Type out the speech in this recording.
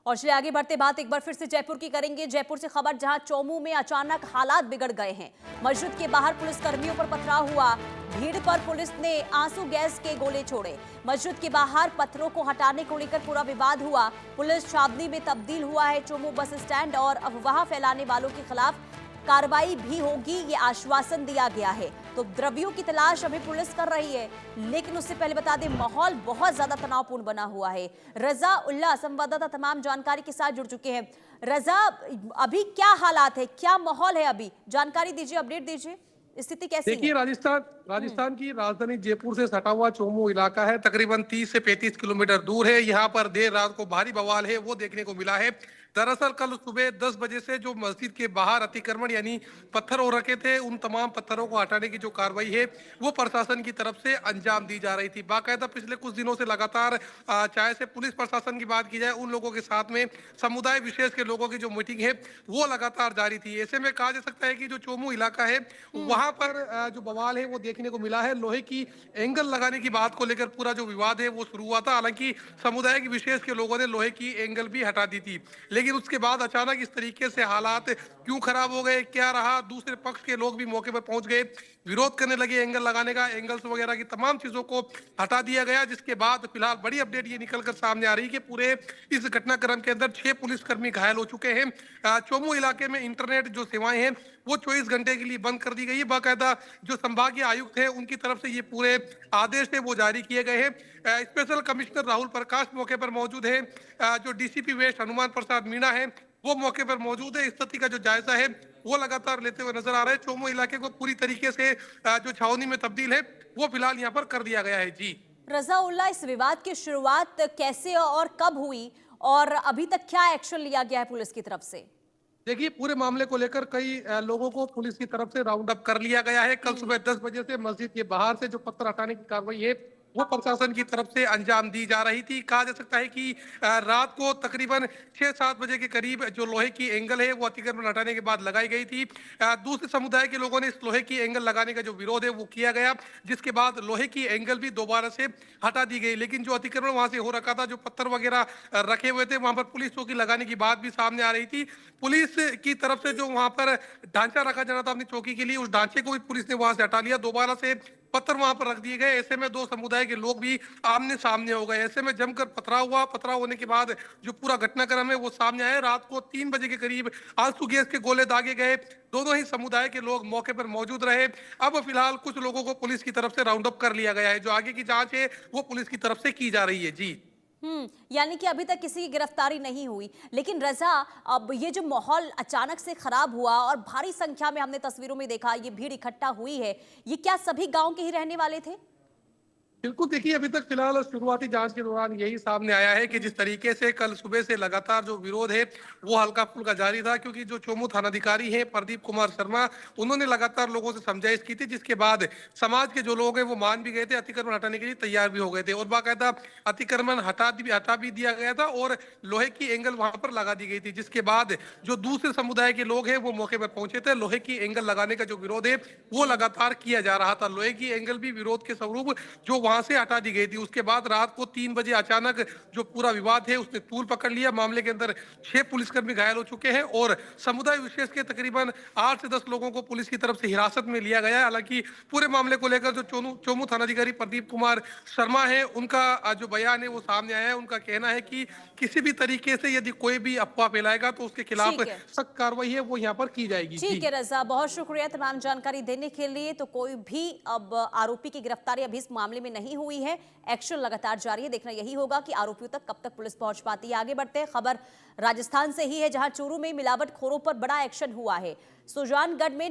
और चलिए आगे बढ़ते बात एक बार फिर से जयपुर की करेंगे। जयपुर से खबर जहां चौमू में अचानक हालात बिगड़ गए हैं। मस्जिद के बाहर पुलिस कर्मियों पर पथराव हुआ। भीड़ पर पुलिस ने आंसू गैस के गोले छोड़े। मस्जिद के बाहर पत्थरों को हटाने को लेकर पूरा विवाद हुआ। पुलिस छावनी में तब्दील हुआ है चौमू बस स्टैंड और अफवाह फैलाने वालों के खिलाफ कार्रवाई भी होगी, ये आश्वासन दिया गया है। तो द्रव्यों की तलाश अभी पुलिस कर रही है, लेकिन उससे पहले बता दें माहौल बहुत ज्यादा तनावपूर्ण बना हुआ है। रजा उल्ला संवाददाता तमाम जानकारी के साथ जुड़ चुके हैं। रजा, अभी क्या हालात है, क्या माहौल है, अभी जानकारी दीजिए, अपडेट दीजिए, स्थिति कैसी देखिए, है? राजस्थान की राजधानी जयपुर से सटा हुआ चौमू इलाका है, तकरीबन 30 से 35 किलोमीटर दूर है। यहाँ पर देर रात को भारी बवाल है वो देखने को मिला है। दरअसल कल सुबह 10 बजे से जो मस्जिद के बाहर अतिक्रमण यानी पत्थर हो रखे थे, उन तमाम पत्थरों को हटाने की जो कार्रवाई है वो प्रशासन की तरफ से अंजाम दी जा रही थी। बाकायदा पिछले कुछ दिनों से लगातार चाहे से पुलिस प्रशासन की बात की जाए, उन लोगों के साथ में समुदाय विशेष के लोगों की जो मीटिंग है वो लगातार जारी थी। ऐसे में कहा जा सकता है कि जो चौमू इलाका है वहां पर जो बवाल है वो देखने को मिला है। लोहे की एंगल लगाने की बात को लेकर पूरा जो विवाद है वो शुरू हुआ था। हालांकि समुदाय के विशेष के लोगों ने लोहे की एंगल भी हटा दी थी, लेकिन उसके बाद अचानक इस तरीके से हालात क्यों खराब हो गए, क्या रहा, दूसरे पक्ष के लोग भी मौके पर पहुंच गए, विरोध करने लगे एंगल लगाने का। एंगल्स वगैरह की तमाम चीजों को हटा दिया गया, जिसके बाद फिलहाल बड़ी अपडेट ये निकलकर सामने आ रही है कि पूरे इस घटनाक्रम के अंदर 6 पुलिसकर्मी घायल हो चुके हैं। चौमू इलाके में इंटरनेट जो सेवाएं हैं वो 24 घंटे के लिए बंद कर दी गई है। बाकायदा जो संभागीय आयुक्त है उनकी तरफ से ये पूरे आदेश है वो जारी किए गए हैं। स्पेशल कमिश्नर राहुल प्रकाश मौके पर मौजूद है। जो डीसीपी वेस्ट हनुमान प्रसाद मीणा है वो मौके पर मौजूद है। स्थिति का जो जायजा है वो लगातार लेते हुए नजर आ रहे हैं। चौमू इलाके को पूरी तरीके से जो छावनी में तब्दील है वो फिलहाल यहाँ पर कर दिया गया है। जी रजा उल्ला, इस विवाद की शुरुआत कैसे और कब हुई और अभी तक क्या एक्शन लिया गया है पुलिस की तरफ से? देखिए, पूरे मामले को लेकर कई लोगों को पुलिस की तरफ से राउंड अप कर लिया गया है। कल सुबह 10 बजे से मस्जिद के बाहर से जो पत्थर हटाने की कार्रवाई है वो प्रशासन की तरफ से अंजाम दी जा रही थी। कहा जा सकता है कि रात को तकरीबन 6-7 बजे के करीब जो लोहे की एंगल है वो अतिक्रमण हटाने के बाद लगाई गई थी। दूसरे समुदाय के लोगों ने इस लोहे की एंगल लगाने का जो विरोध है वो किया गया, जिसके बाद लोहे की एंगल भी दोबारा से हटा दी गई। लेकिन जो अतिक्रमण वहां से हो रखा था, जो पत्थर वगैरह रखे हुए थे, वहां पर पुलिस चौकी लगाने की बात भी सामने आ रही थी। पुलिस की तरफ से जो वहां पर ढांचा रखा जाना था अपनी चौकी के लिए, उस ढांचे को भी पुलिस ने वहां से हटा लिया। दोबारा से पत्थर वहां पर रख दिए गए। ऐसे में दो समुदाय के लोग भी आमने सामने हो गए। ऐसे में जमकर पथराव हुआ। पथराव होने के बाद जो पूरा घटनाक्रम है वो सामने आया। रात को 3 बजे के करीब आंसू गैस के गोले दागे गए। दोनों ही समुदाय के लोग मौके पर मौजूद रहे। अब फिलहाल कुछ लोगों को पुलिस की तरफ से राउंड अप कर लिया गया है। जो आगे की जांच है वो पुलिस की तरफ से की जा रही है। जी यानी कि अभी तक किसी की गिरफ्तारी नहीं हुई। लेकिन रजा, अब ये जो माहौल अचानक से खराब हुआ और भारी संख्या में हमने तस्वीरों में देखा ये भीड़ इकट्ठा हुई है, ये क्या सभी गांव के ही रहने वाले थे? बिल्कुल, देखिए, अभी तक फिलहाल शुरुआती जांच के दौरान यही सामने आया है कि जिस तरीके से कल सुबह से लगातार जो विरोध है वो हल्का फुल्का जारी था, क्योंकि जो चौमू थानाधिकारी हैं प्रदीप कुमार शर्मा, उन्होंने लगातार लोगों से समझाइश की थी, जिसके बाद समाज के जो लोग हैं वो मान भी गए थे, अतिक्रमण हटाने के लिए तैयार भी हो गए थे और बाकायदा अतिक्रमण हटा भी दिया गया था और लोहे की एंगल वहां पर लगा दी गई थी। जिसके बाद जो दूसरे समुदाय के लोग हैं वो मौके पर पहुंचे थे। लोहे की एंगल लगाने का जो विरोध है वो लगातार किया जा रहा था। लोहे की एंगल भी विरोध के स्वरूप जो वहां से हटा दी गई थी। उसके बाद रात को 3 बजे अचानक जो पूरा विवाद है उसने तूल पकड़ लिया। मामले के अंदर 6 पुलिसकर्मी घायल हो चुके हैं और समुदाय विशेष के तकरीबन 8 से 10 लोगों को पुलिस की तरफ से हिरासत में लिया गया है। हालांकि पूरे मामले को लेकर जो चौमू थानाधिकारी प्रदीप कुमार शर्मा है उनका जो बयान है वो सामने आया है। उनका कहना है कि किसी भी तरीके से यदि कोई भी अफवाह फैलाएगा तो उसके खिलाफ ठीक है, सख्त कार्रवाई है वो यहाँ पर की जाएगी। ठीक जी है रजा, बहुत शुक्रिया तमाम जानकारी देने के लिए। तो कोई भी अब आरोपी की गिरफ्तारी अभी इस मामले में नहीं हुई है, एक्शन लगातार जारी है। देखना यही होगा कि आरोपियों तक कब तक पुलिस पहुंच पाती है। आगे बढ़ते हैं, खबर राजस्थान से ही है जहां चूरू में मिलावटखोरों पर बड़ा एक्शन हुआ है। सुजानगढ़ में